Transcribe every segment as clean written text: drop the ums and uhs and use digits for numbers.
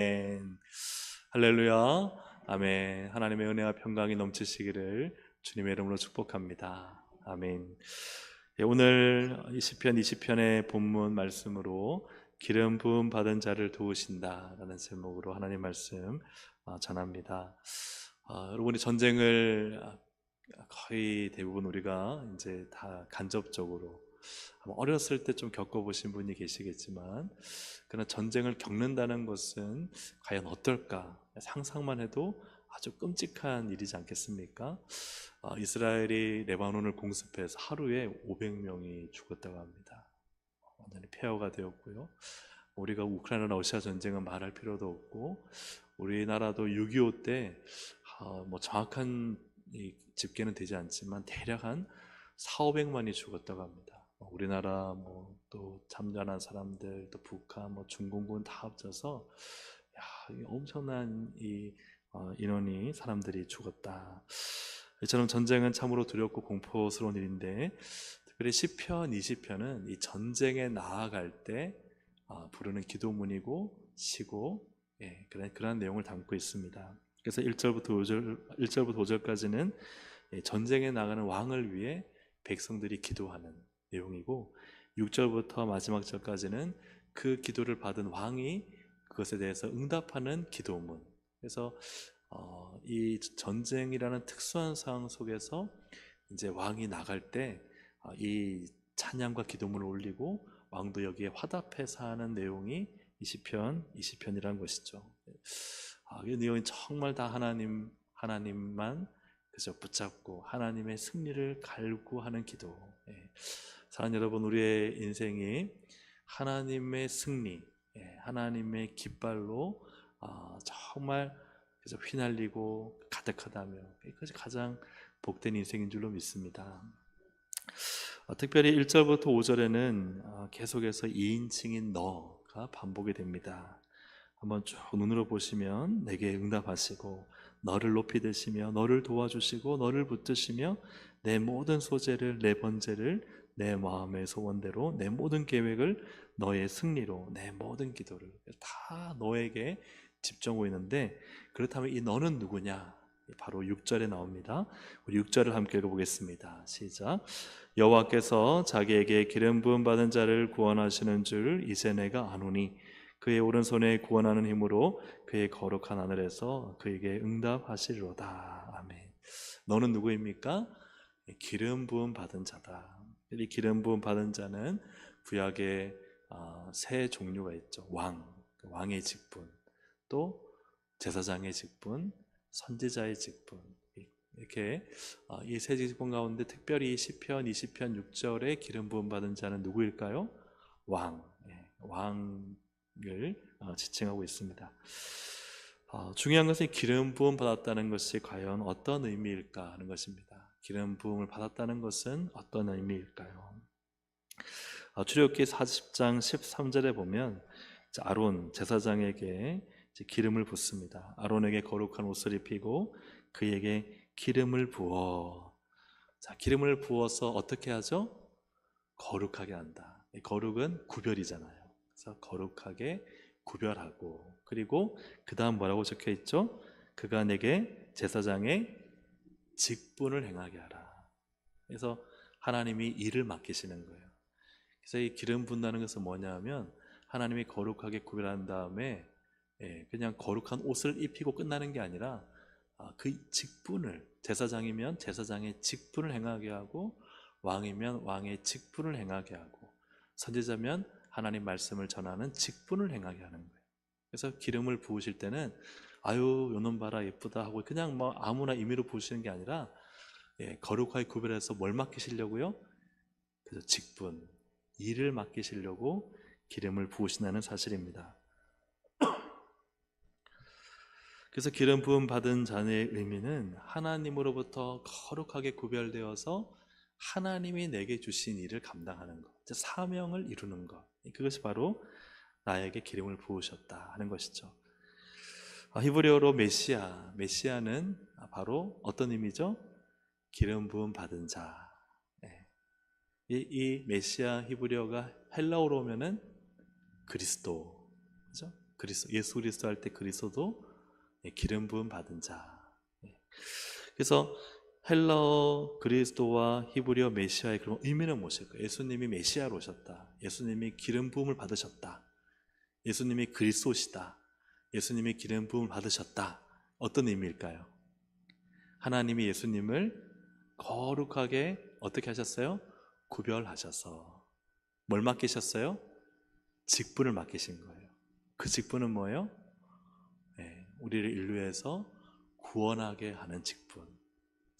아멘. 할렐루야. 아멘. 하나님의 은혜와 평강이 넘치시기를 주님의 이름으로 축복합니다. 아멘. 오늘 시편 20편의 본문 말씀으로 기름 부음 받은 자를 도우신다라는 제목으로 하나님 말씀 전합니다. 여러분이 전쟁을 거의 대부분 우리가 이제 다 간접적으로 어렸을 때 좀 겪어보신 분이 계시겠지만, 그러나 전쟁을 겪는다는 것은 과연 어떨까 상상만 해도 아주 끔찍한 일이지 않겠습니까? 이스라엘이 레바논을 공습해서 하루에 500명이 죽었다고 합니다. 완전히 폐허가 되었고요. 우리가 우크라이나 러시아 전쟁은 말할 필요도 없고, 우리나라도 6.25 때 뭐 정확한 이 집계는 되지 않지만 대략 한 4,500만이 죽었다고 합니다. 우리나라 뭐 또 참전한 사람들, 또 북한, 뭐 중공군 다 합쳐서 이 엄청난 인원이 사람들이 죽었다. 이처럼 전쟁은 참으로 두렵고 공포스러운 일인데, 특별히 시편 20편은 이 전쟁에 나아갈 때 부르는 기도문이고 시고, 그런 내용을 담고 있습니다. 그래서 1절부터 5절까지는 전쟁에 나가는 왕을 위해 백성들이 기도하는 내용이고, 6절부터 마지막 절까지는 그 기도를 받은 왕이 그것에 대해서 응답하는 기도문. 그래서 이 전쟁이라는 특수한 상황 속에서 이제 왕이 나갈 때 이 찬양과 기도문을 올리고 왕도 여기에 화답해서 하는 내용이 이 시편 20편이라는 것이죠. 이 내용이 정말 다 하나님만 그저 붙잡고 하나님의 승리를 갈구하는 기도. 사랑하는 여러분, 우리의 인생이 하나님의 승리, 하나님의 깃발로 정말 그래서 휘날리고 가득하다며, 이것이 가장 복된 인생인 줄로 믿습니다. 특별히 1절부터 5절에는 계속해서 2인칭인 너가 반복이 됩니다. 한번 쭉 눈으로 보시면, 내게 응답하시고 너를 높이 드시며 너를 도와주시고 너를 붙드시며 내 모든 소재를, 내 번제를 내 마음의 소원대로, 내 모든 계획을 너의 승리로, 내 모든 기도를 다 너에게 집중 있는데, 그렇다면 이 너는 누구냐? 바로 6절에 나옵니다. 우리 6절을 함께 읽어보겠습니다. 시작. 여호와께서 자기에게 기름 부음 받은 자를 구원하시는 줄 이제 내가 아노니, 그의 오른손에 구원하는 힘으로 그의 거룩한 하늘에서 그에게 응답하시리로다. 아멘. 너는 누구입니까? 기름 부음 받은 자다. 이 기름 부음 받은 자는 구약에 세 종류가 있죠. 왕의 직분, 또 제사장의 직분, 선지자의 직분. 이렇게 이 세 직분 가운데 특별히 시편 20편 6절에 기름 부음 받은 자는 누구일까요? 왕을 지칭하고 있습니다. 중요한 것은 기름 부음 받았다는 것이 과연 어떤 의미일까 하는 것입니다. 기름 부음을 받았다는 것은 어떤 의미일까요? 출애굽기 40장 13절에 보면 아론 제사장에게 기름을 붓습니다. 아론에게 거룩한 옷을 입히고 그에게 기름을 부어. 기름을 부어서 어떻게 하죠? 거룩하게 한다. 거룩은 구별이잖아요. 그래서 거룩하게 구별하고, 그리고 그 다음 뭐라고 적혀 있죠? 그가 내게 제사장의 직분을 행하게 하라. 그래서 하나님이 일을 맡기시는 거예요. 그래서 이 기름 붓는다는 것은 뭐냐면, 하나님이 거룩하게 구별한 다음에 그냥 거룩한 옷을 입히고 끝나는 게 아니라 그 직분을, 제사장이면 제사장의 직분을 행하게 하고, 왕이면 왕의 직분을 행하게 하고, 선지자면 하나님 말씀을 전하는 직분을 행하게 하는 거예요. 그래서 기름을 부으실 때는 아유 요놈 봐라 예쁘다 하고 그냥 뭐 아무나 임의로 부으시는 게 아니라 거룩하게 구별해서 뭘 맡기시려고요? 그래서 직분, 일을 맡기시려고 기름을 부으신다는 사실입니다. 그래서 기름 부음 받은 자의 의미는 하나님으로부터 거룩하게 구별되어서 하나님이 내게 주신 일을 감당하는 것, 사명을 이루는 것, 그것이 바로 나에게 기름을 부으셨다 하는 것이죠. 히브리어로 메시아는 바로 어떤 의미죠? 기름 부음 받은 자. 이 메시아 히브리어가 헬라어로 오면은 그리스도, 그죠? 예수 그리스도 할 때 그리스도도 기름 부음 받은 자. 그래서 헬라어 그리스도와 히브리어 메시아의 그런 의미는 무엇일까요? 예수님이 메시아로 오셨다. 예수님이 기름 부음을 받으셨다. 예수님이 그리스도시다. 예수님이 기름 부음을 받으셨다. 어떤 의미일까요? 하나님이 예수님을 거룩하게 어떻게 하셨어요? 구별하셔서 뭘 맡기셨어요? 직분을 맡기신 거예요. 그 직분은 뭐예요? 우리를 인류에서 구원하게 하는 직분.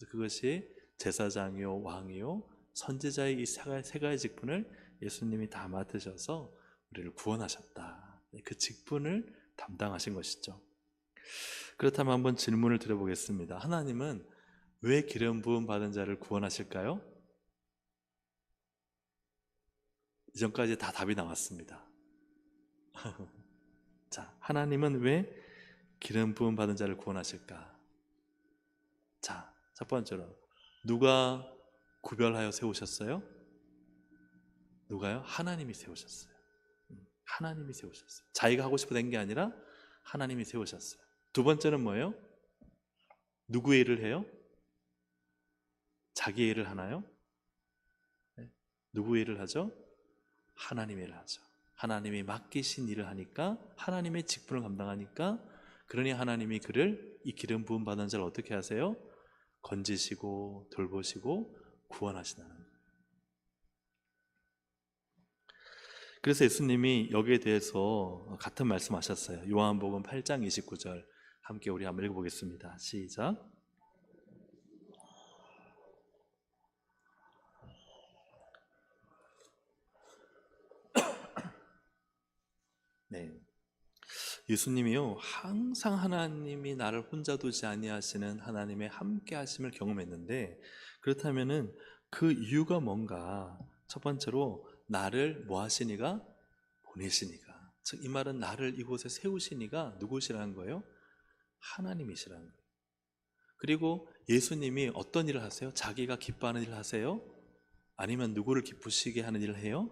그것이 제사장이요 왕이요 선지자의 이 세 가지 직분을 예수님이 다 맡으셔서 우리를 구원하셨다. 그 직분을 담당하신 것이죠. 그렇다면 한번 질문을 드려보겠습니다. 하나님은 왜 기름 부음 받은 자를 구원하실까요? 이전까지 다 답이 나왔습니다. 자, 하나님은 왜 기름 부음 받은 자를 구원하실까? 자, 첫 번째로 누가 구별하여 세우셨어요? 누가요? 하나님이 세우셨어요. 하나님이 세우셨어요. 자기가 하고 싶어 된 게 아니라 하나님이 세우셨어요. 두 번째는 뭐예요? 누구의 일을 해요? 자기의 일을 하나요? 누구의 일을 하죠? 하나님의 일을 하죠. 하나님이 맡기신 일을 하니까, 하나님의 직분을 감당하니까, 그러니 하나님이 그를, 이 기름 부음 받은 자를 어떻게 하세요? 건지시고 돌보시고 구원하시는 거예요. 그래서 예수님이 여기에 대해서 같은 말씀하셨어요. 요한복음 8장 29절 함께 우리 한번 읽어보겠습니다. 시작. 네. 예수님이요, 항상 하나님이 나를 혼자 두지 아니하시는 하나님의 함께 하심을 경험했는데, 그렇다면은 그 이유가 뭔가? 첫 번째로 나를 뭐 하시니가? 보내시니가. 즉 이 말은 나를 이곳에 세우시니가 누구시라는 거예요? 하나님이시라는 거예요. 그리고 예수님이 어떤 일을 하세요? 자기가 기뻐하는 일을 하세요? 아니면 누구를 기쁘시게 하는 일을 해요?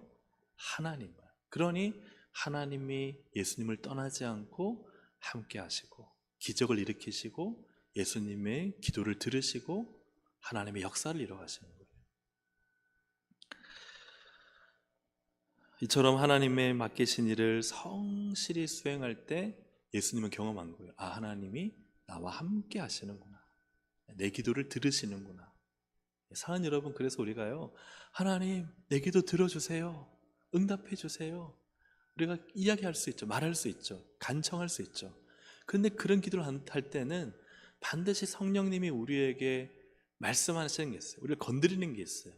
하나님을. 그러니 하나님이 예수님을 떠나지 않고 함께 하시고 기적을 일으키시고 예수님의 기도를 들으시고 하나님의 역사를 이뤄가시는 거예요. 이처럼 하나님의 맡기신 일을 성실히 수행할 때 예수님은 경험한 거예요. 아, 하나님이 나와 함께 하시는구나. 내 기도를 들으시는구나. 사랑하는 여러분, 그래서 우리가요, 하나님 내 기도 들어주세요. 응답해 주세요. 우리가 이야기할 수 있죠. 말할 수 있죠. 간청할 수 있죠. 그런데 그런 기도를 할 때는 반드시 성령님이 우리에게 말씀하시는 게 있어요. 우리를 건드리는 게 있어요.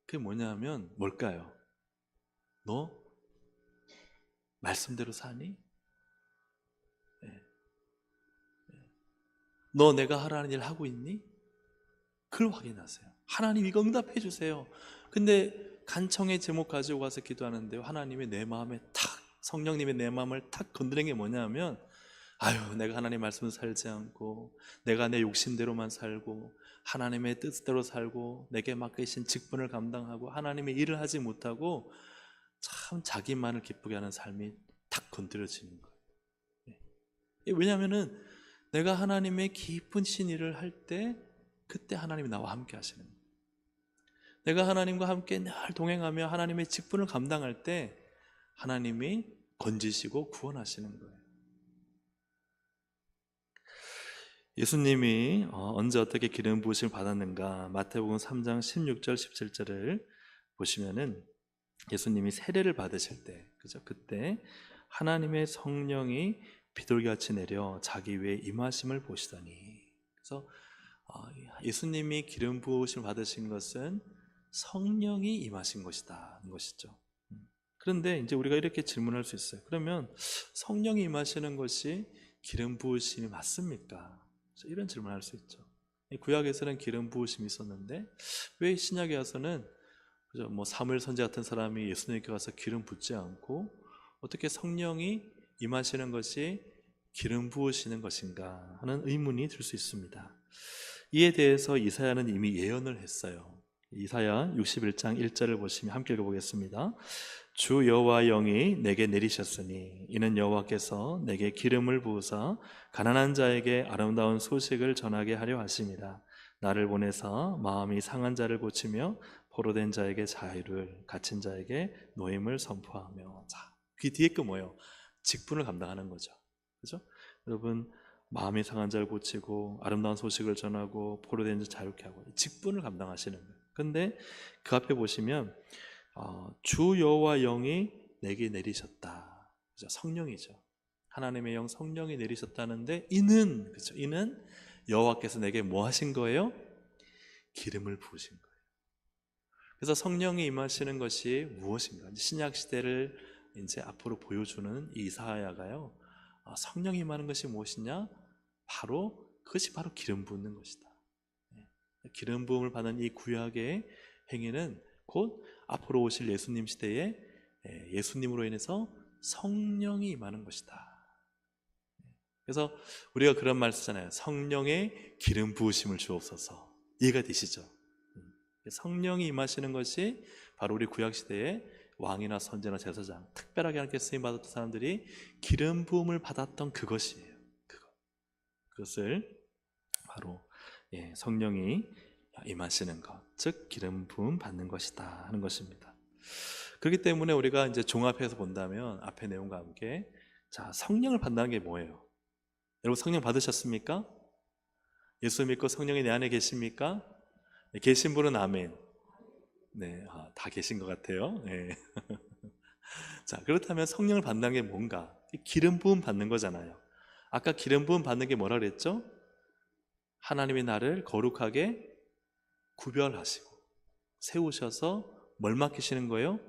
그게 뭐냐면 뭘까요? 너 말씀대로 사니? 네. 너 내가 하라는 일 하고 있니? 그걸 확인하세요. 하나님 이거 응답해 주세요. 근데 간청의 제목 가지고 가서 기도하는데요, 하나님이 내 마음에 탁, 성령님이 내 마음을 탁 건드리는 게 뭐냐면, 아유, 내가 하나님 말씀을 살지 않고 내가 내 욕심대로만 살고 하나님의 뜻대로 살고 내게 맡기신 직분을 감당하고 하나님의 일을 하지 못하고 참 자기만을 기쁘게 하는 삶이 탁 건드려지는 거예요. 왜냐하면 내가 하나님의 기쁘신 일을 할 때 그때 하나님이 나와 함께 하시는 거예요. 내가 하나님과 함께 늘 동행하며 하나님의 직분을 감당할 때 하나님이 건지시고 구원하시는 거예요. 예수님이 언제 어떻게 기름 부으심을 받았는가? 마태복음 3장 16절 17절을 보시면은 예수님이 세례를 받으실 때, 그죠? 그때 하나님의 성령이 비둘기같이 내려 자기 위에 임하심을 보시더니, 그래서 예수님이 기름 부으심을 받으신 것은 성령이 임하신 것이다는 것이죠. 그런데 이제 우리가 이렇게 질문할 수 있어요. 그러면 성령이 임하시는 것이 기름 부으심이 맞습니까? 이런 질문을 할 수 있죠. 구약에서는 기름 부으심이 있었는데 왜 신약에 와서는 뭐 사무엘 선지 같은 사람이 예수님께 가서 기름 붓지 않고 어떻게 성령이 임하시는 것이 기름 부으시는 것인가 하는 의문이 들 수 있습니다. 이에 대해서 이사야는 이미 예언을 했어요. 이사야 61장 1절을 보시면 함께 읽어보겠습니다. 주 여호와 영이 내게 내리셨으니 이는 여호와께서 내게 기름을 부으사 가난한 자에게 아름다운 소식을 전하게 하려 하심이라. 나를 보내사 마음이 상한 자를 고치며 포로된 자에게 자유를, 갇힌 자에게 노임을 선포하며. 자, 그 뒤에 거 뭐예요? 직분을 감당하는 거죠. 그죠? 여러분, 마음이 상한 자를 고치고 아름다운 소식을 전하고 포로된 자 자유케 하고 직분을 감당하시는 거예요. 근데 그 앞에 보시면 주 여호와 영이 내게 내리셨다. 그죠? 성령이죠. 하나님의 영 성령이 내리셨다는데 이는, 그죠? 이는 여호와께서 내게 뭐 하신 거예요? 기름을 부으신 거예요. 그래서 성령이 임하시는 것이 무엇인가? 신약 시대를 이제 앞으로 보여주는 이사야가요. 성령이 임하는 것이 무엇이냐? 그것이 바로 기름 부는 것이다. 기름 부음을 받는 이 구약의 행위는 곧 앞으로 오실 예수님 시대에 예수님으로 인해서 성령이 임하는 것이다. 그래서 우리가 그런 말 쓰잖아요. 성령의 기름 부으심을 주옵소서. 이해가 되시죠? 성령이 임하시는 것이 바로 우리 구약 시대에 왕이나 선지나 제사장, 특별하게 하나님께 쓰임 받았던 사람들이 기름 부음을 받았던 그것이에요. 그것을 바로 성령이 임하시는 것, 즉 기름 부음 받는 것이다 하는 것입니다. 그렇기 때문에 우리가 이제 종합해서 본다면 앞의 내용과 함께, 자, 성령을 받는다는 게 뭐예요? 여러분, 성령 받으셨습니까? 예수 믿고 성령이 내 안에 계십니까? 계신 분은 아멘. 네, 다 계신 것 같아요. 네. 자, 그렇다면 성령을 받는 게 뭔가? 기름 부음 받는 거잖아요. 아까 기름 부음 받는 게 뭐라 그랬죠? 하나님이 나를 거룩하게 구별하시고 세우셔서 뭘 맡기시는 거예요?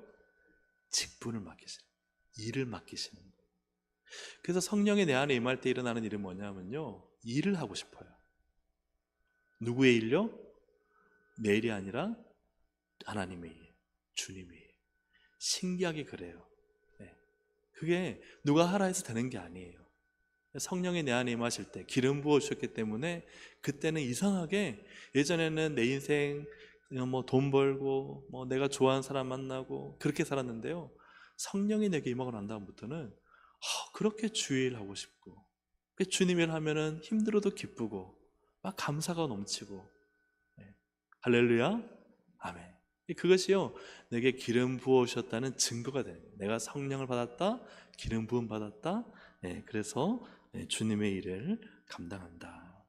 직분을 맡기시는 거예요. 일을 맡기시는 거예요. 그래서 성령이 내 안에 임할 때 일어나는 일은 뭐냐면요, 일을 하고 싶어요. 누구의 일요? 내 일이 아니라 하나님의 일, 주님의 일. 신기하게 그래요. 그게 누가 하라 해서 되는 게 아니에요. 성령이 내 안에 임하실 때 기름 부어주셨기 때문에 그때는 이상하게, 예전에는 내 인생 뭐 돈 벌고 뭐 내가 좋아하는 사람 만나고 그렇게 살았는데요, 성령이 내게 임하고 난 다음부터는 그렇게 주의 일 하고 싶고, 주님 일 하면은 힘들어도 기쁘고 막 감사가 넘치고. 할렐루야, 아멘. 그것이요, 내게 기름 부어주셨다는 증거가 되는 거예요. 내가 성령을 받았다, 기름 부음 받았다. 그래서 주님의 일을 감당한다.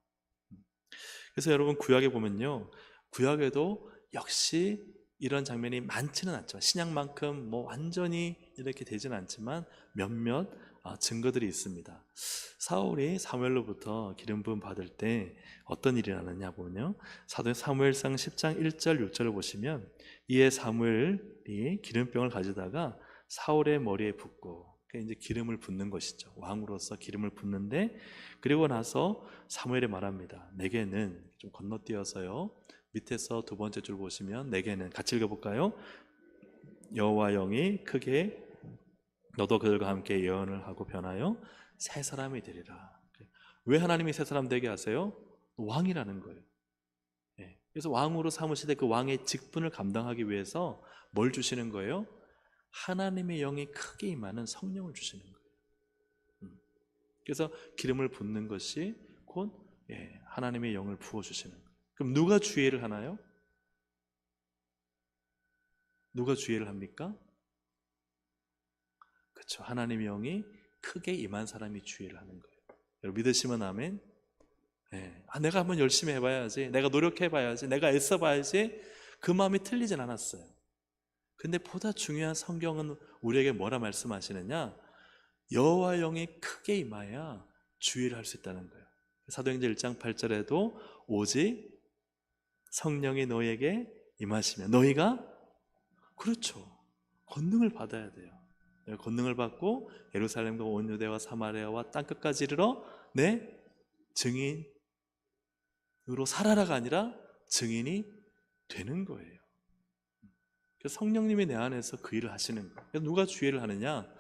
그래서 여러분, 구약에 보면요, 구약에도 역시 이런 장면이 많지는 않지만, 신약만큼 뭐 완전히 이렇게 되지는 않지만 몇몇 증거들이 있습니다. 사울이 사무엘로부터 기름 부음 받을 때 어떤 일이 일어나느냐 보면요, 사도행 사무엘상 10장 1절 6절을 보시면, 이에 사무엘이 기름병을 가져다가 사울의 머리에 붓고, 이제 기름을 붓는 것이죠. 왕으로서 기름을 붓는데, 그리고 나서 사무엘이 말합니다. 내게는, 좀 건너뛰어서요, 밑에서 두 번째 줄 보시면, 내게는, 같이 읽어볼까요? 여호와 영이 크게 너도 그들과 함께 예언을 하고 변하여 새 사람이 되리라. 왜 하나님이 새 사람 되게 하세요? 왕이라는 거예요. 그래서 왕으로 삼으시되 그 왕의 직분을 감당하기 위해서 뭘 주시는 거예요? 하나님의 영이 크게 임하는 성령을 주시는 거예요. 그래서 기름을 붓는 것이 곧 하나님의 영을 부어주시는 거예요. 그럼 누가 주의를 하나요? 누가 주의를 합니까? 그렇죠. 하나님의 영이 크게 임한 사람이 주의를 하는 거예요. 여러분, 믿으시면 아멘. 내가 한번 열심히 해봐야지, 내가 노력해봐야지, 내가 애써봐야지, 그 마음이 틀리진 않았어요. 근데 보다 중요한, 성경은 우리에게 뭐라 말씀하시느냐? 여호와 영이 크게 임하여야 주의를 할 수 있다는 거예요. 사도행전 1장 8절에도 오직 성령이 너희에게 임하시면 너희가, 그렇죠, 권능을 받아야 돼요. 권능을 받고 예루살렘과 온 유대와 사마리아와 땅끝까지 이르러 내 증인으로 살아라가 아니라 증인이 되는 거예요. 그래서 성령님이 내 안에서 그 일을 하시는 거예요. 그래서 누가 주의를 하느냐?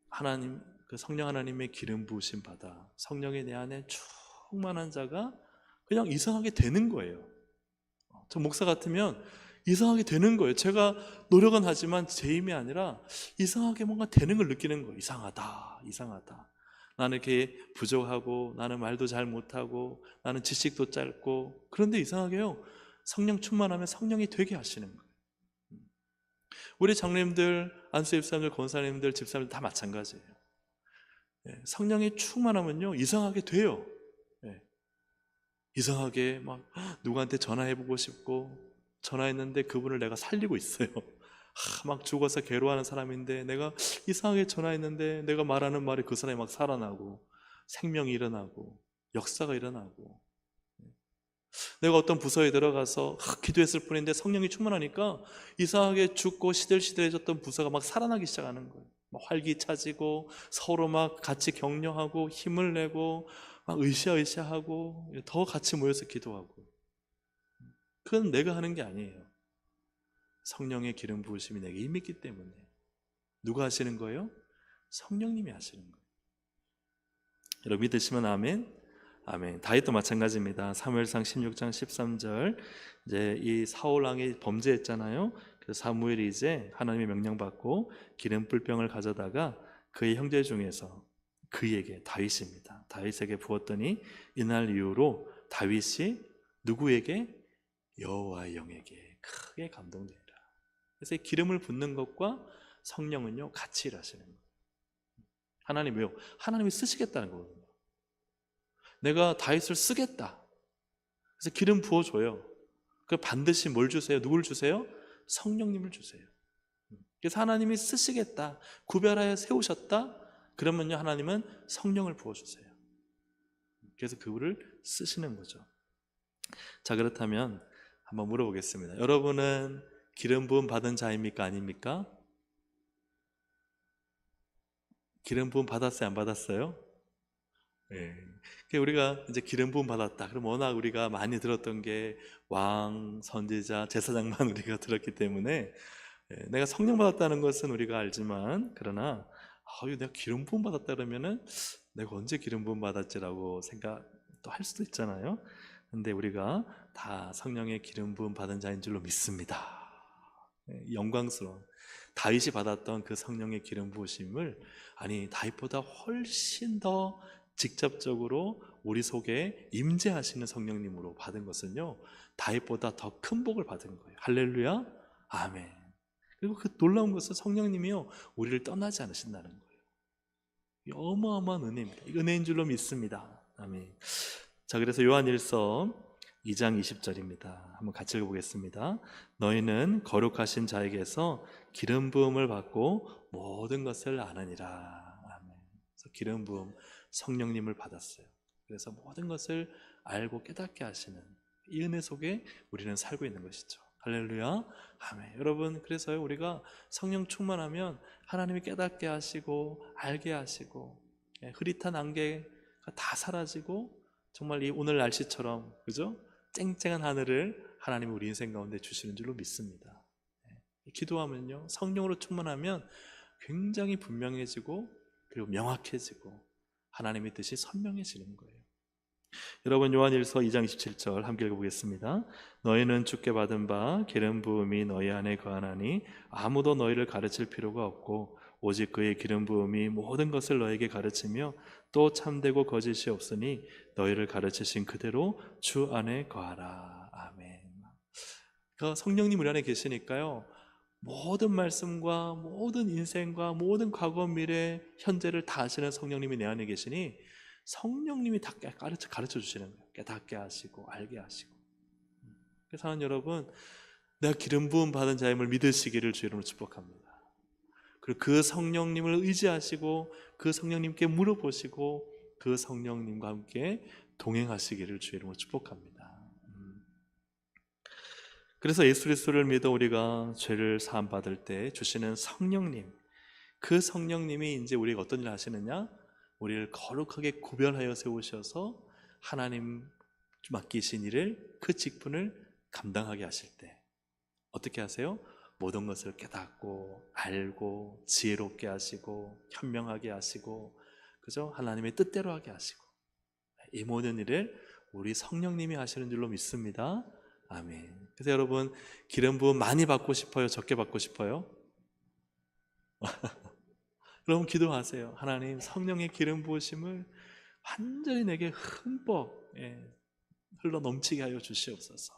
하나님, 그 성령 하나님의 기름 부으심 받아 성령이 내 안에 충만한 자가 그냥 이상하게 되는 거예요. 저 목사 같으면 이상하게 되는 거예요. 제가 노력은 하지만 제 힘이 아니라 이상하게 뭔가 되는 걸 느끼는 거예요. 이상하다, 이상하다. 나는 이렇게 부족하고, 나는 말도 잘 못하고, 나는 지식도 짧고. 그런데 이상하게요, 성령 충만하면 성령이 되게 하시는 거예요. 우리 장로님들, 안수 집사님들, 권사님들, 집사님들 다 마찬가지예요. 성령이 충만하면요 이상하게 돼요. 이상하게 막 누구한테 전화해보고 싶고, 전화했는데 그분을 내가 살리고 있어요. 막 죽어서 괴로워하는 사람인데 내가 이상하게 전화했는데 내가 말하는 말이 그 사람이 막 살아나고 생명이 일어나고 역사가 일어나고, 내가 어떤 부서에 들어가서 기도했을 뿐인데 성령이 충만하니까 이상하게 죽고 시들시들해졌던 부서가 막 살아나기 시작하는 거예요. 막 활기차지고 서로 막 같이 격려하고 힘을 내고 막 으쌰으쌰하고 더 같이 모여서 기도하고. 그건 내가 하는 게 아니에요. 성령의 기름 부으심이 내게 임했기 때문에. 누가 하시는 거예요? 성령님이 하시는 거예요. 여러분 믿으시면 아멘. 아멘. 다윗도 마찬가지입니다. 사무엘상 16장 13절, 이제 이 사울 왕이 범죄했잖아요. 그래서 사무엘이 이제 하나님의 명령 받고 기름 뿔병을 가져다가 그의 형제 중에서 그에게, 다윗입니다, 다윗에게 부었더니 이날 이후로 다윗이 누구에게? 여호와의 영에게 크게 감동되니라. 그래서 이 기름을 붓는 것과 성령은요 같이 일하시는 거예요. 하나님이요, 하나님이 쓰시겠다는 거거든요. 내가 다윗을 쓰겠다, 그래서 기름 부어줘요. 그 반드시 뭘 주세요? 누굴 주세요? 성령님을 주세요. 그래서 하나님이 쓰시겠다, 구별하여 세우셨다, 그러면요 하나님은 성령을 부어주세요. 그래서 그분을 쓰시는 거죠. 자, 그렇다면 한번 물어보겠습니다. 여러분은 기름 부음 받은 자입니까? 아닙니까? 기름 부음 받았어요? 안 받았어요? 예. 우리가 이제 기름 부음 받았다. 그럼 워낙 우리가 많이 들었던 게 왕, 선지자, 제사장만 우리가 들었기 때문에 내가 성령 받았다는 것은 우리가 알지만, 그러나 내가 기름 부음 받았다 그러면은 내가 언제 기름 부음 받았지라고 생각도 할 수도 있잖아요. 근데 우리가 다 성령의 기름 부음 받은 자인 줄로 믿습니다. 영광스러운 다윗이 받았던 그 성령의 기름 부으심을, 아니 다윗보다 훨씬 더 직접적으로 우리 속에 임재하시는 성령님으로 받은 것은요 다윗보다 더 큰 복을 받은 거예요. 할렐루야, 아멘. 그리고 그 놀라운 것은 성령님이요 우리를 떠나지 않으신다는 거예요. 이 어마어마한 은혜입니다. 은혜인 줄로 믿습니다. 아멘. 자, 그래서 요한일서 2장 20절입니다. 한번 같이 읽어보겠습니다. 너희는 거룩하신 자에게서 기름 부음을 받고 모든 것을 아느니라. 아멘. 그래서 기름 부음, 성령님을 받았어요. 그래서 모든 것을 알고 깨닫게 하시는 이 은혜 속에 우리는 살고 있는 것이죠. 할렐루야, 아멘. 여러분, 그래서요 우리가 성령 충만하면 하나님이 깨닫게 하시고 알게 하시고, 흐릿한 안개가 다 사라지고 정말 이 오늘 날씨처럼, 그죠? 쨍쨍한 하늘을 하나님이 우리 인생 가운데 주시는 줄로 믿습니다. 기도하면요 성령으로 충만하면 굉장히 분명해지고 그리고 명확해지고 하나님의 뜻이 선명해지는 거예요. 여러분 요한일서 2장 27절 함께 읽어보겠습니다. 너희는 주께 받은 바 기름 부음이 너희 안에 거하나니 아무도 너희를 가르칠 필요가 없고 오직 그의 기름 부음이 모든 것을 너에게 가르치며 또 참되고 거짓이 없으니 너희를 가르치신 그대로 주 안에 거하라. 아멘. 그 성령님 우리 안에 계시니까요 모든 말씀과 모든 인생과 모든 과거 미래 현재를 다 아시는 성령님이 내 안에 계시니 성령님이 다 가르쳐 주시는 거예요. 깨닫게 하시고 알게 하시고. 그래서 사랑하는 여러분, 내가 기름 부음 받은 자임을 믿으시기를 주 이름으로 축복합니다. 그리고 그 성령님을 의지하시고 그 성령님께 물어보시고 그 성령님과 함께 동행하시기를 주 이름으로 축복합니다. 그래서 예수 그리스도를 믿어 우리가 죄를 사함 받을 때 주시는 성령님, 그 성령님이 이제 우리가 어떤 일을 하시느냐? 우리를 거룩하게 구별하여 세우셔서 하나님 맡기신 일을, 그 직분을 감당하게 하실 때 어떻게 하세요? 모든 것을 깨닫고 알고 지혜롭게 하시고 현명하게 하시고, 그죠? 하나님의 뜻대로 하게 하시고, 이 모든 일을 우리 성령님이 하시는 줄로 믿습니다. 아멘. 그래서 여러분, 기름 부음 많이 받고 싶어요? 적게 받고 싶어요? 여러분 기도하세요. 하나님, 성령의 기름 부으심을 완전히 내게 흠뻑 흘러 넘치게 하여 주시옵소서.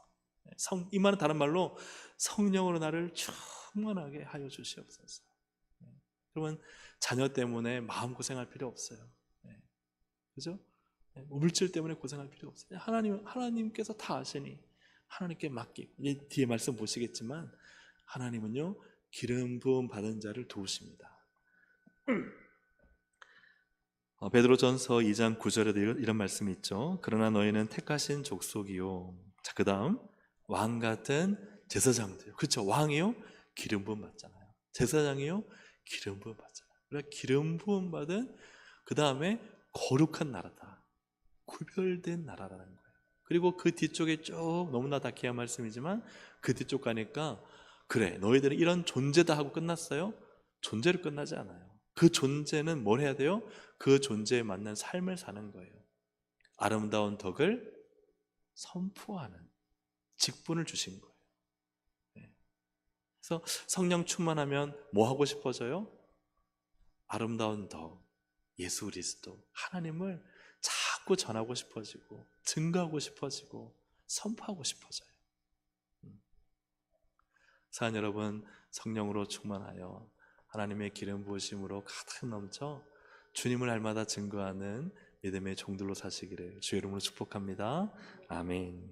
이 말은 다른 말로 성령으로 나를 충만하게 하여 주시옵소서. 그러면 자녀 때문에 마음고생할 필요 없어요. 그죠? 물질 때문에 고생할 필요 없어요. 하나님께서 다 아시니 하나님께 맡기고, 이제 뒤에 말씀 보시겠지만 하나님은요, 기름 부음 받은 자를 도우십니다. 베드로전서 2장 9절에도 이런 말씀이 있죠. 그러나 너희는 택하신 족속이요. 자, 그 다음 왕 같은 제사장들이요. 그렇죠. 왕이요, 기름 부음 받잖아요. 제사장이요, 기름 부음 받잖아요. 그러니까 기름 부음 받은, 그 다음에 거룩한 나라다, 구별된 나라라는 거예요. 그리고 그 뒤쪽에 쭉, 너무나 다 귀한 말씀이지만 그 뒤쪽 가니까, 그래, 너희들은 이런 존재다 하고 끝났어요? 존재로 끝나지 않아요. 그 존재는 뭘 해야 돼요? 그 존재에 맞는 삶을 사는 거예요. 아름다운 덕을 선포하는 직분을 주신 거예요. 그래서 성령 충만하면 뭐 하고 싶어져요? 아름다운 덕, 예수 그리스도, 하나님을 자꾸 전하고 싶어지고, 증거하고 싶어지고, 선포하고 싶어져요. 사랑 여러분, 성령으로 충만하여 하나님의 기름 부으심으로 가득 넘쳐 주님을 날마다 증거하는 믿음의 종들로 사시기를 주의 이름으로 축복합니다. 아멘.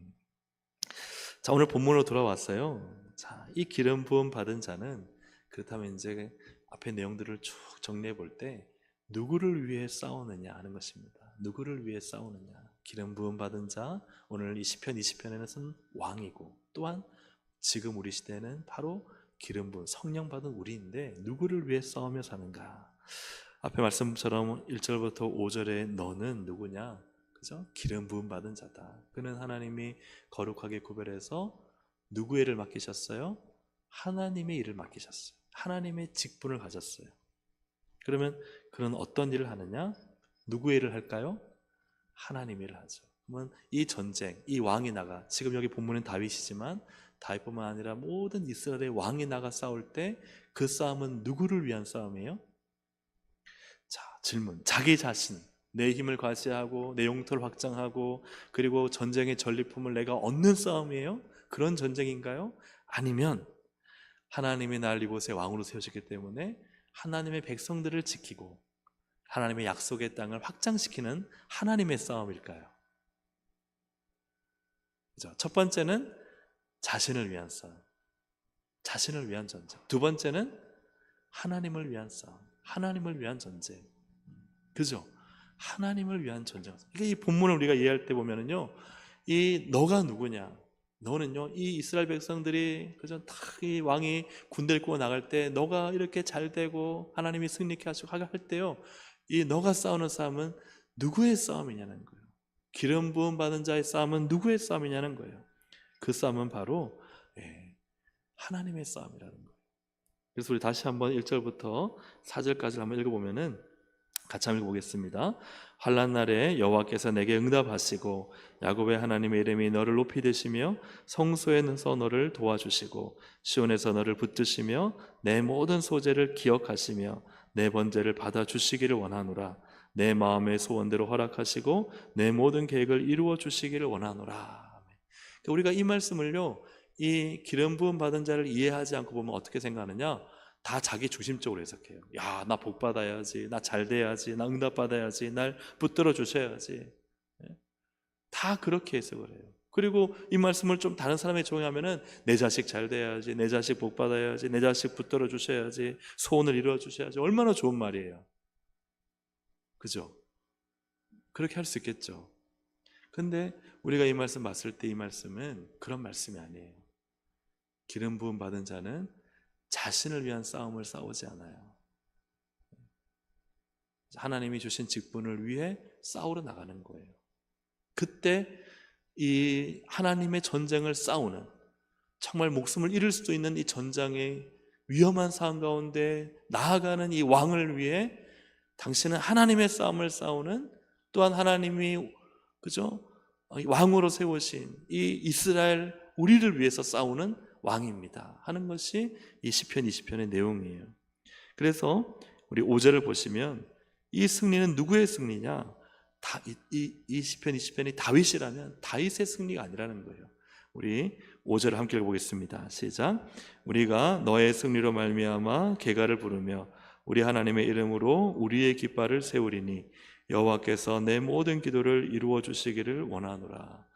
자, 오늘 본문으로 돌아왔어요. 자, 이 기름 부음 받은 자는, 그렇다면 이제 앞에 내용들을 쭉 정리해 볼 때 누구를 위해 싸우느냐 하는 것입니다. 누구를 위해 싸우느냐. 기름 부음 받은 자, 오늘 이 시편 20편에는 왕이고, 또한 지금 우리 시대는 바로 기름 부음, 성령 받은 우리인데 누구를 위해 싸우며 사는가? 앞에 말씀처럼 1절부터 5절에 너는 누구냐? 그죠? 기름 부음 받은 자다. 그는 하나님이 거룩하게 구별해서 누구의 일을 맡기셨어요? 하나님의 일을 맡기셨어요. 하나님의 직분을 가졌어요. 그러면 그는 어떤 일을 하느냐? 누구의 일을 할까요? 하나님의 일을 하죠. 그러면 이 전쟁, 이 왕이 나가, 지금 여기 본문은 다윗이지만 다윗뿐만 아니라 모든 이스라엘의 왕이 나가 싸울 때 그 싸움은 누구를 위한 싸움이에요? 자, 질문. 자기 자신, 내 힘을 과시하고 내 영토를 확장하고 그리고 전쟁의 전리품을 내가 얻는 싸움이에요? 그런 전쟁인가요? 아니면 하나님이 날 이곳에 왕으로 세우셨기 때문에 하나님의 백성들을 지키고 하나님의 약속의 땅을 확장시키는 하나님의 싸움일까요? 그죠? 첫 번째는 자신을 위한 싸움, 자신을 위한 전쟁. 두 번째는 하나님을 위한 싸움, 하나님을 위한 전쟁. 그죠? 하나님을 위한 전쟁. 그러니까 이 본문을 우리가 이해할 때 보면은요, 이 너가 누구냐? 너는요, 이 이스라엘 백성들이 그죠? 다 이 왕이 군대를 꾸고 나갈 때 너가 이렇게 잘 되고 하나님이 승리케 하시고 할 때요, 이 너가 싸우는 싸움은 누구의 싸움이냐는 거예요. 기름 부음 받은 자의 싸움은 누구의 싸움이냐는 거예요. 그 싸움은 바로 하나님의 싸움이라는 거예요. 그래서 우리 다시 한번 1절부터 4절까지 한번 읽어보면은 같이 한번 읽어보겠습니다. 환난 날에 여호와께서 내게 응답하시고 야곱의 하나님의 이름이 너를 높이 드시며 성소에서 너를 도와주시고 시온에서 너를 붙드시며 내 모든 소재를 기억하시며 내 번제를 받아주시기를 원하노라. 내 마음의 소원대로 허락하시고 내 모든 계획을 이루어 주시기를 원하노라. 그러니까 우리가 이 말씀을요, 이 기름 부음 받은 자를 이해하지 않고 보면 어떻게 생각하느냐? 다 자기 중심적으로 해석해요. 야, 나 복 받아야지, 나 잘 돼야지, 나 응답 받아야지, 날 붙들어 주셔야지. 다 그렇게 해석을 해요. 그리고 이 말씀을 좀 다른 사람에 적용하면은 내 자식 잘 돼야지, 내 자식 복 받아야지, 내 자식 붙들어 주셔야지, 소원을 이루어 주셔야지. 얼마나 좋은 말이에요. 그죠? 그렇게 할 수 있겠죠. 근데 우리가 이 말씀 봤을 때 이 말씀은 그런 말씀이 아니에요. 기름 부음 받은 자는 자신을 위한 싸움을 싸우지 않아요. 하나님이 주신 직분을 위해 싸우러 나가는 거예요. 그때 이 하나님의 전쟁을 싸우는, 정말 목숨을 잃을 수도 있는 이 전장의 위험한 상황 가운데 나아가는 이 왕을 위해 당신은 하나님의 싸움을 싸우는, 또한 하나님이 그죠? 왕으로 세우신 이 이스라엘 우리를 위해서 싸우는 왕입니다 하는 것이 이 시편 20편의 내용이에요. 그래서 우리 5절을 보시면 이 승리는 누구의 승리냐? 이 시편 20편이 다윗이라면 다윗의 승리가 아니라는 거예요. 우리 5절을 함께 읽어보겠습니다. 시작. 우리가 너의 승리로 말미암아 계가를 부르며 우리 하나님의 이름으로 우리의 깃발을 세우리니 여호와께서 내 모든 기도를 이루어 주시기를 원하노라.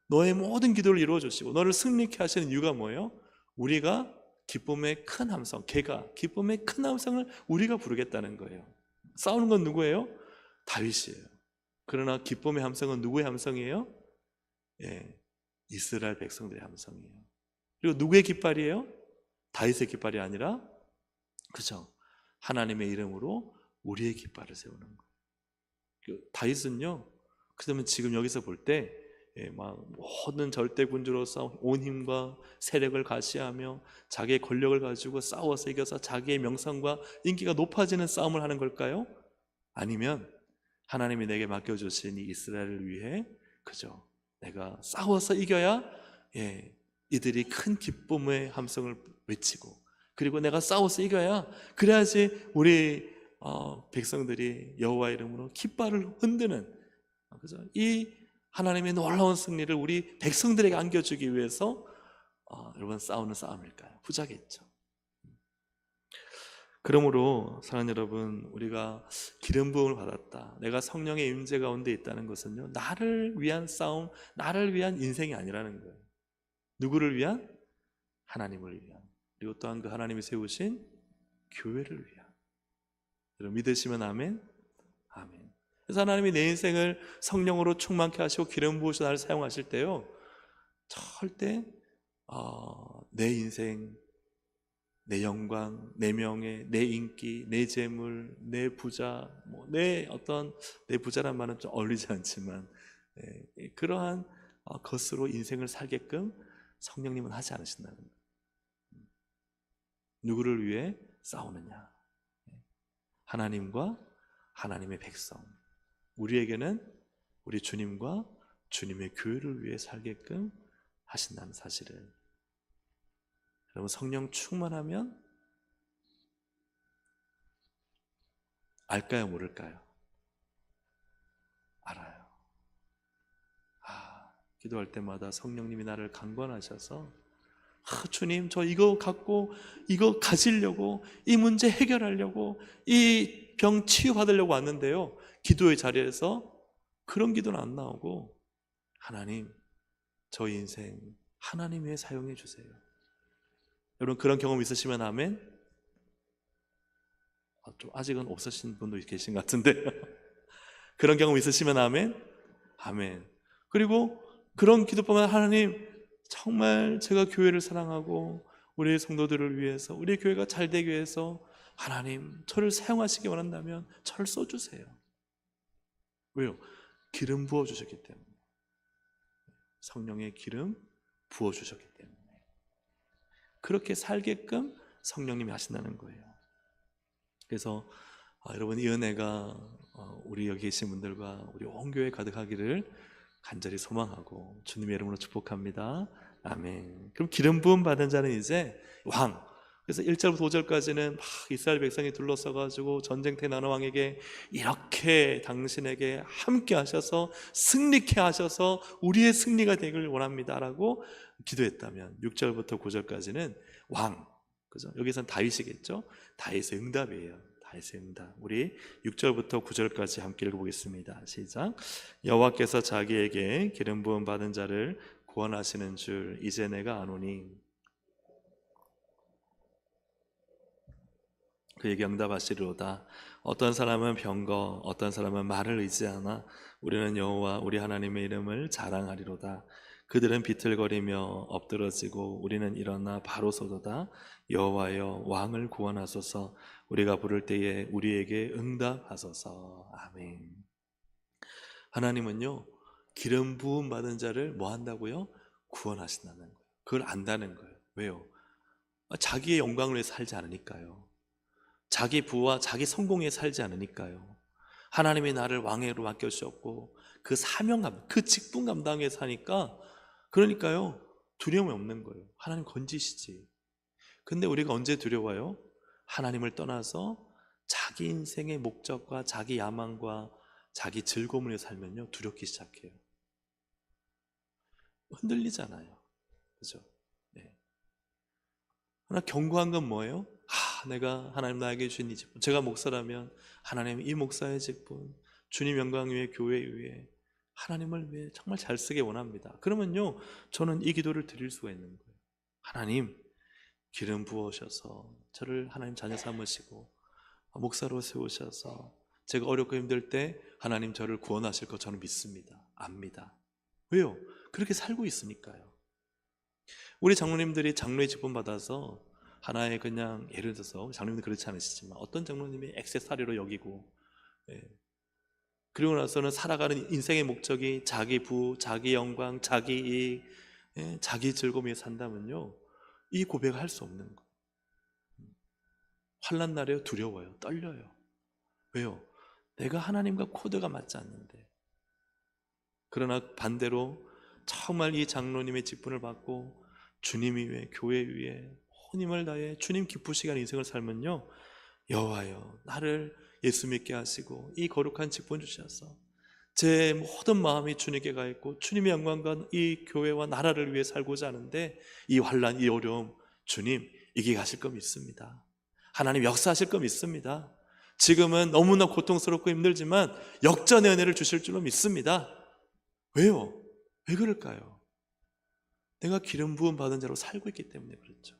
너의 모든 기도를 이루어 주시고 너를 승리케 하시는 이유가 뭐예요? 우리가 기쁨의 큰 함성, 계가 기쁨의 큰 함성을 우리가 부르겠다는 거예요. 싸우는 건 누구예요? 다윗이에요. 그러나 기쁨의 함성은 누구의 함성이에요? 예, 이스라엘 백성들의 함성이에요. 그리고 누구의 깃발이에요? 다윗의 깃발이 아니라, 그죠? 하나님의 이름으로 우리의 깃발을 세우는 거예요. 다윗은요, 그러면 지금 여기서 볼 때 막 모든 절대 군주로서 온 힘과 세력을 가시하며 자기의 권력을 가지고 싸워서 이겨서 자기의 명성과 인기가 높아지는 싸움을 하는 걸까요? 아니면 하나님이 내게 맡겨주신 이 이스라엘을 위해, 그죠? 내가 싸워서 이겨야 이들이 큰 기쁨의 함성을 외치고, 그리고 내가 싸워서 이겨야, 그래야지 우리 백성들이 여호와 이름으로 깃발을 흔드는, 그죠? 이 하나님의 놀라운 승리를 우리 백성들에게 안겨주기 위해서 여러분 싸우는 싸움일까요? 후자겠죠. 그러므로 사랑하는 여러분, 우리가 기름 부음을 받았다, 내가 성령의 임재 가운데 있다는 것은요, 나를 위한 싸움, 나를 위한 인생이 아니라는 거예요. 누구를 위한? 하나님을 위한, 그리고 또한 그 하나님이 세우신 교회를 위한. 여러분 믿으시면 아멘? 아멘. 그래서 하나님이 내 인생을 성령으로 충만케 하시고 기름 부으셔서 나를 사용하실 때요, 절대 내 인생, 내 영광, 내 명예, 내 인기, 내 재물, 내 부자, 내 부자란 말은 좀 어울리지 않지만 그러한 것으로 인생을 살게끔 성령님은 하지 않으신다는 거예요. 누구를 위해 싸우느냐? 하나님과 하나님의 백성, 우리에게는 우리 주님과 주님의 교회를 위해 살게끔 하신다는 사실을, 여러분 성령 충만하면 알까요, 모를까요? 알아요. 기도할 때마다 성령님이 나를 강권하셔서, 주님 저 이거 갖고 이거 가지려고, 이 문제 해결하려고, 이 병 치유받으려고 왔는데요, 기도의 자리에서 그런 기도는 안 나오고, 하나님 저 인생 하나님 위해 사용해 주세요. 여러분 그런 경험 있으시면 아멘? 좀 아직은 없으신 분도 계신 것 같은데 그런 경험 있으시면 아멘? 아멘. 그리고 그런 기도뿐만 아니라, 하나님 정말 제가 교회를 사랑하고 우리 성도들을 위해서, 우리 교회가 잘 되기 위해서 하나님 저를 사용하시기 원한다면 저를 써주세요. 왜요? 기름 부어주셨기 때문에. 성령의 기름 부어주셨기 때문에 그렇게 살게끔 성령님이 하신다는 거예요. 그래서 여러분 이 은혜가 우리 여기 계신 분들과 우리 온 교회에 가득하기를 간절히 소망하고 주님의 이름으로 축복합니다. 아멘. 그럼 기름 부음 받은 자는 이제 왕, 그래서 1절부터 5절까지는 막 이스라엘 백성이 둘러싸가지고 전쟁터에 나는 왕에게 이렇게 당신에게 함께 하셔서 승리케 하셔서 우리의 승리가 되기를 원합니다라고 기도했다면, 6절부터 9절까지는 왕, 그죠? 여기서는 다윗이겠죠? 다윗의 응답이에요. 다윗의 응답. 우리 6절부터 9절까지 함께 읽어보겠습니다. 시작. 여호와께서 자기에게 기름 부음 받은 자를 구원하시는 줄 이제 내가 아노니 그에게 응답하시리로다. 어떤 사람은 병거, 어떤 사람은 말을 의지하나 우리는 여호와 우리 하나님의 이름을 자랑하리로다. 그들은 비틀거리며 엎드러지고 우리는 일어나 바로 서도다. 여호와여 왕을 구원하소서. 우리가 부를 때에 우리에게 응답하소서. 아멘. 하나님은요, 기름 부음 받은 자를 뭐 한다고요? 구원하신다는 거예요. 그걸 안다는 거예요. 왜요? 자기의 영광을 위해 살지 않으니까요. 자기 부와 자기 성공에 살지 않으니까요. 하나님이 나를 왕으로 맡겨주셨고 그 사명감, 그 직분 감당에 사니까, 그러니까요 두려움이 없는 거예요. 하나님 건지시지. 근데 우리가 언제 두려워요? 하나님을 떠나서 자기 인생의 목적과 자기 야망과 자기 즐거움을 위해 살면요, 두렵기 시작해요. 흔들리잖아요. 그죠? 네. 그러나 견고한 건 뭐예요? 내가 하나님 나에게 주신 이 직분, 제가 목사라면 하나님 이 목사의 직분, 주님 영광 위해, 교회 위해, 하나님을 위해 정말 잘 쓰게 원합니다. 그러면요, 저는 이 기도를 드릴 수가 있는 거예요. 하나님, 기름 부으셔서 저를 하나님 자녀 삼으시고 목사로 세우셔서 제가 어렵고 힘들 때 하나님 저를 구원하실 거 저는 믿습니다. 압니다. 왜요? 그렇게 살고 있으니까요. 우리 장로님들이 장로의 직분 받아서 하나의 그냥, 예를 들어서 장로님들 그렇지 않으시지만 어떤 장로님이 액세서리로 여기고, 그리고 나서는 살아가는 인생의 목적이 자기 부, 자기 영광, 자기 이익, 자기 즐거움에 산다면요, 이 고백을 할 수 없는 거예요. 환난 날에요, 두려워요, 떨려요. 왜요? 내가 하나님과 코드가 맞지 않는데. 그러나 반대로 정말 이 장로님의 직분을 받고 주님 위에, 교회 위에 혼힘을 다해 주님 기쁘시게 하는 인생을 살면요, 여호와여, 나를 예수 믿게 하시고 이 거룩한 직분 주셔서 제 모든 마음이 주님께 가 있고 주님의 영광과 이 교회와 나라를 위해 살고자 하는데, 이 환난, 이 어려움 주님 이기 가실 거 믿습니다. 하나님 역사하실 거 믿습니다. 지금은 너무나 고통스럽고 힘들지만 역전의 은혜를 주실 줄로 믿습니다. 왜요? 왜 그럴까요? 내가 기름 부음 받은 자로 살고 있기 때문에 그렇죠.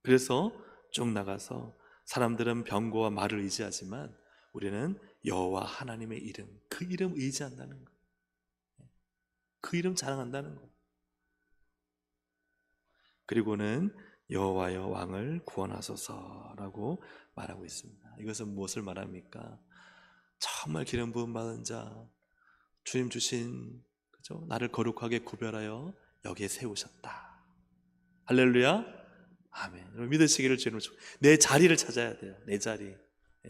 그래서 쭉 나가서 사람들은 병거와 말을 의지하지만 우리는 여호와 하나님의 이름, 그 이름 의지한다는 거예요. 그 이름 자랑한다는 거예요. 그리고는 여호와여 왕을 구원하소서라고 말하고 있습니다. 이것은 무엇을 말합니까? 정말 기름 부음 받은 자, 주님 주신, 그죠? 나를 거룩하게 구별하여 여기에 세우셨다. 할렐루야, 아멘. 여러분 믿으시기를 주님으로 축복합니다. 내 자리를 찾아야 돼요. 내 자리.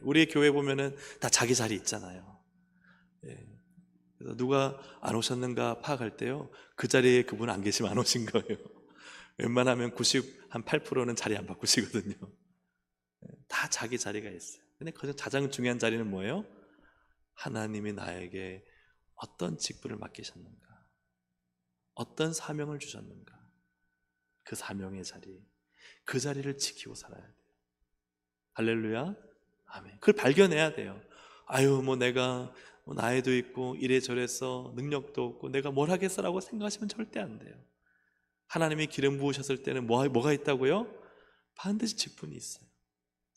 우리 교회 보면은 다 자기 자리 있잖아요. 그래서 누가 안 오셨는가 파악할 때요, 그 자리에 그분 안 계시면 안 오신 거예요. 웬만하면 98%는 자리 안 바꾸시거든요. 다 자기 자리가 있어요. 근데 가장 중요한 자리는 뭐예요? 하나님이 나에게 어떤 직분을 맡기셨는가, 어떤 사명을 주셨는가, 그 사명의 자리, 그 자리를 지키고 살아야 돼요. 할렐루야, 아멘. 그걸 발견해야 돼요. 내가 나이도 있고 이래저래서 능력도 없고 내가 뭘 하겠어라고 생각하시면 절대 안 돼요. 하나님이 기름 부으셨을 때는 뭐가 있다고요? 반드시 직분이 있어요.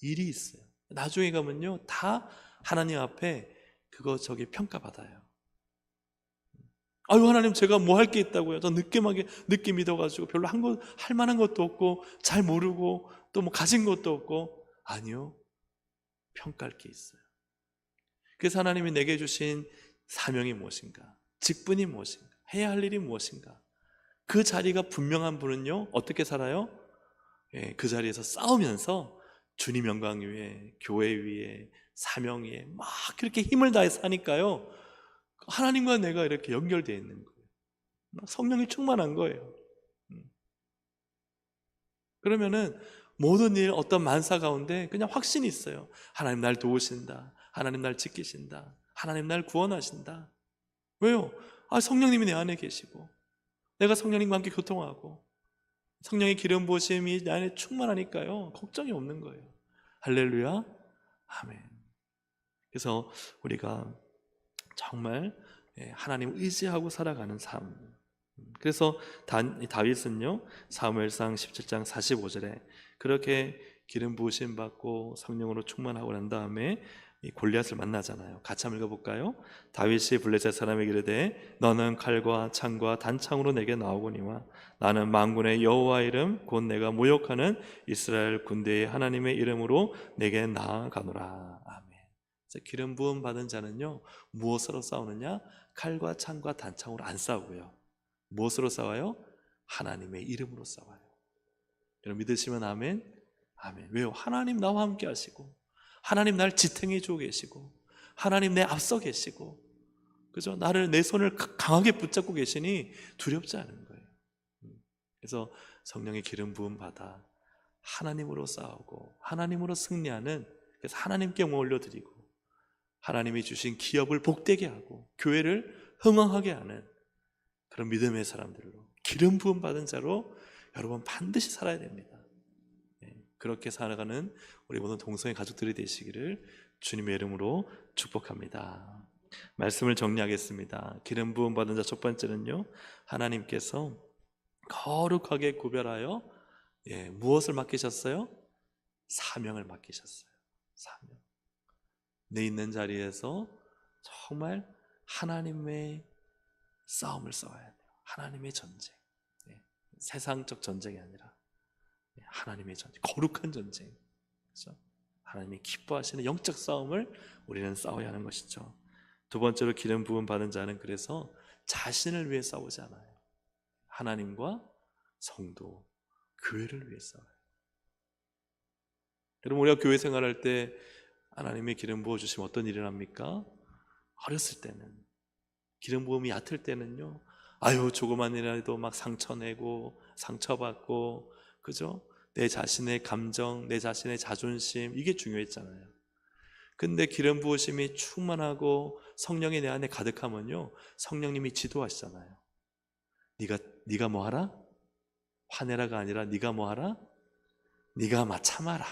일이 있어요. 나중에 가면요, 다 하나님 앞에 저기 평가받아요. 하나님, 제가 뭐 할 게 있다고요? 저 늦게 믿어가지고 별로 할 만한 것도 없고 잘 모르고 또 뭐 가진 것도 없고. 아니요, 평가할 게 있어요. 그래서 하나님이 내게 주신 사명이 무엇인가, 직분이 무엇인가, 해야 할 일이 무엇인가, 그 자리가 분명한 분은요, 어떻게 살아요? 그 자리에서 싸우면서 주님 영광 위에, 교회 위에, 사명 위에 막 그렇게 힘을 다해 사니까요, 하나님과 내가 이렇게 연결되어 있는 거예요. 성령이 충만한 거예요. 그러면은 모든 일, 어떤 만사 가운데 그냥 확신이 있어요. 하나님 날 도우신다, 하나님 날 지키신다, 하나님 날 구원하신다. 왜요? 성령님이 내 안에 계시고 내가 성령님과 함께 교통하고 성령의 기름 부으심이 내 안에 충만하니까요, 걱정이 없는 거예요. 할렐루야, 아멘. 그래서 우리가 정말 하나님을 의지하고 살아가는 삶. 그래서 다윗은요, 사무엘상 17장 45절에 그렇게 기름 부으심 받고 성령으로 충만하고 난 다음에 이 골리앗을 만나잖아요. 같이 한번 읽어볼까요? 다윗이 블레셋 사람에게 이르되 너는 칼과 창과 단창으로 내게 나오거니와 나는 만군의 여호와 이름 곧 내가 모욕하는 이스라엘 군대의 하나님의 이름으로 내게 나아가노라. 아멘. 기름 부음 받은 자는요, 무엇으로 싸우느냐? 칼과 창과 단창으로 안 싸우고요, 무엇으로 싸워요? 하나님의 이름으로 싸워요. 여러분 믿으시면 아멘. 아멘. 왜요? 하나님 나와 함께 하시고 하나님 날 지탱해 주고 계시고 하나님 내 앞서 계시고, 그죠? 내 손을 강하게 붙잡고 계시니 두렵지 않은 거예요. 그래서 성령의 기름 부음 받아 하나님으로 싸우고 하나님으로 승리하는, 그래서 하나님께 뭐 올려드리고 하나님이 주신 기업을 복되게 하고 교회를 흥황하게 하는 그런 믿음의 사람들로, 기름 부음 받은 자로 여러분 반드시 살아야 됩니다. 그렇게 살아가는 우리 모든 동성애 가족들이 되시기를 주님의 이름으로 축복합니다. 말씀을 정리하겠습니다. 기름 부음 받은 자 첫 번째는요, 하나님께서 거룩하게 구별하여 무엇을 맡기셨어요? 사명을 맡기셨어요. 사명. 내 있는 자리에서 정말 하나님의 싸움을 싸워야 돼요. 하나님의 전쟁. 세상적 전쟁이 아니라 하나님의 전쟁, 거룩한 전쟁. 그렇죠? 하나님이 기뻐하시는 영적 싸움을 우리는 싸워야 하는 것이죠. 두 번째로 기름 부음 받은 자는 그래서 자신을 위해 싸우지 않아요. 하나님과 성도, 교회를 위해 싸워요. 여러분, 우리가 교회 생활할 때 하나님의 기름 부어주시면 어떤 일을 합니까? 어렸을 때는, 기름 부음이 얕을 때는요, 아유 조그만 일이라도 막 상처내고 상처받고, 그죠? 내 자신의 감정, 내 자신의 자존심, 이게 중요했잖아요. 근데 기름 부으심이 충만하고 성령이 내 안에 가득하면요, 성령님이 지도하시잖아요. 네가 뭐 하라? 화내라가 아니라 네가 뭐 하라? 네가 막 참아라.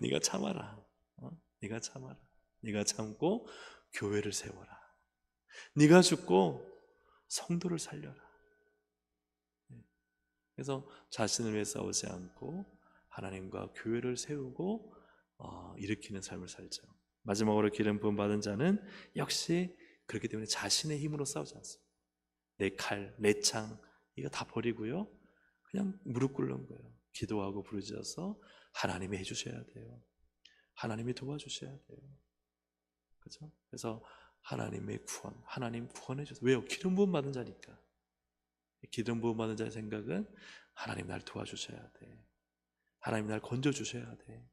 네가 참아라. 네가 참아라. 네가 참고 교회를 세워라. 네가 죽고 성도를 살려라. 그래서 자신을 위해 싸우지 않고 하나님과 교회를 세우고 일으키는 삶을 살죠. 마지막으로 기름 부음 받은 자는 역시 그렇기 때문에 자신의 힘으로 싸우지 않습니다. 내 칼, 내 창 이거 다 버리고요, 그냥 무릎 꿇는 거예요. 기도하고 부르짖어서 하나님이 해주셔야 돼요. 하나님이 도와주셔야 돼요. 그렇죠? 그래서 하나님의 구원, 하나님 구원해 주세요. 왜요? 기름 부음 받은 자니까. 기름 부음 받은 자의 생각은 하나님 날 도와주셔야 돼. 하나님 날 건져주셔야 돼.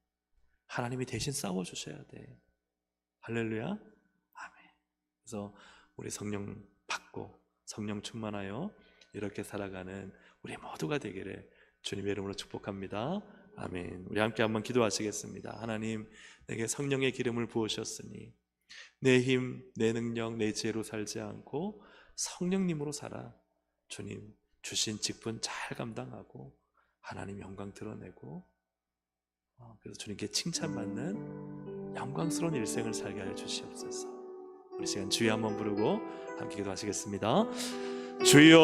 하나님이 대신 싸워주셔야 돼. 할렐루야. 아멘. 그래서 우리 성령 받고 성령 충만하여 이렇게 살아가는 우리 모두가 되기를 주님의 이름으로 축복합니다. 아멘. 우리 함께 한번 기도하시겠습니다. 하나님, 내게 성령의 기름을 부으셨으니 내 힘, 내 능력, 내 지혜로 살지 않고 성령님으로 살아 주님 주신 직분 잘 감당하고 하나님 영광 드러내고, 그래서 주님께 칭찬받는 영광스러운 일생을 살게 하여 주시옵소서. 우리 시간 주여 한번 부르고 함께 기도하시겠습니다. 주여,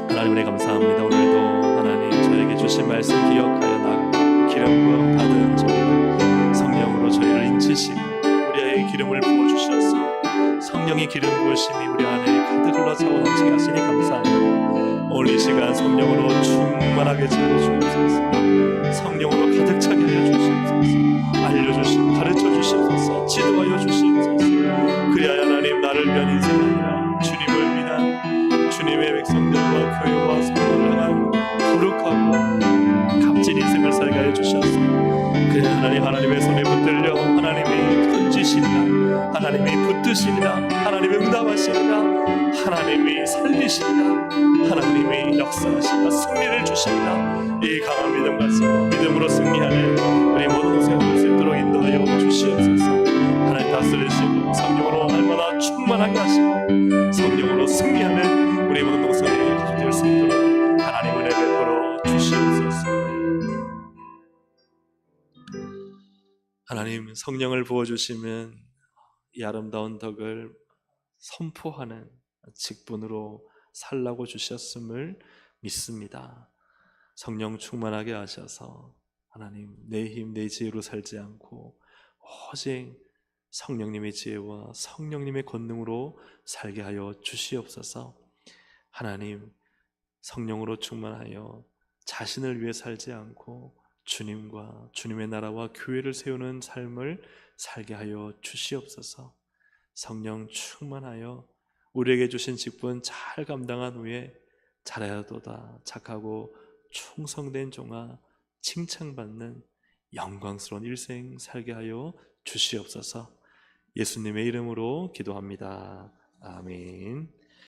하나님 은혜 감사합니다. 오늘도 하나님 저에게 주신 말씀 기억하여 나가고 기름 부음 받은 저희를 성령으로 저희를 인치시고 우리의 기름을 부어주셔서 성령의 기름 부으심이 우리 안에 가득 흘러차고 넘치게 하시니 감사합니다. 오늘 이 시간 성령으로 충만하게 채워주옵소서. 성령으로 가득 차게 하여 주시옵소서. 알려주시고 가르쳐주시옵소서. 지도하여 주시옵소서. 그리하여 하나님 나를 위한 인생이 아니라 주님을 위한 주님의 백성들과 교회와 성도를 향한 거룩하고 값진 인생을 살게 하여 주셔서 그래 하나님의 손에 붙들려 하나님이 던지시리라, 하나님이 붙드시리라, 하나님이 응답하시리라, 하나님이 살리시리라, 하나님이 역사하시리라, 승리를 주시리라. 이 강한 믿음 가지고 믿음으로 승리하는 우리 모든 동생들 될 수 있도록 인도하여 주시옵소서. 하나님 다스리시고 성령으로 날마다 충만하게 하시고 성령으로 승리하는 우리 모든 동생들 될 수 있도록 하나님 은혜 베풀어 주시옵소서. 하나님 성령을 부어주시면 이 아름다운 덕을 선포하는 직분으로 살라고 주셨음을 믿습니다. 성령 충만하게 하셔서 하나님 내 힘, 내 지혜로 살지 않고 오직 성령님의 지혜와 성령님의 권능으로 살게 하여 주시옵소서. 하나님 성령으로 충만하여 자신을 위해 살지 않고 주님과 주님의 나라와 교회를 세우는 삶을 살게 하여 주시옵소서. 성령 충만하여 우리에게 주신 직분 잘 감당한 후에 잘하여도다 착하고 충성된 종아 칭찬받는 영광스러운 일생 살게 하여 주시옵소서. 예수님의 이름으로 기도합니다. 아멘.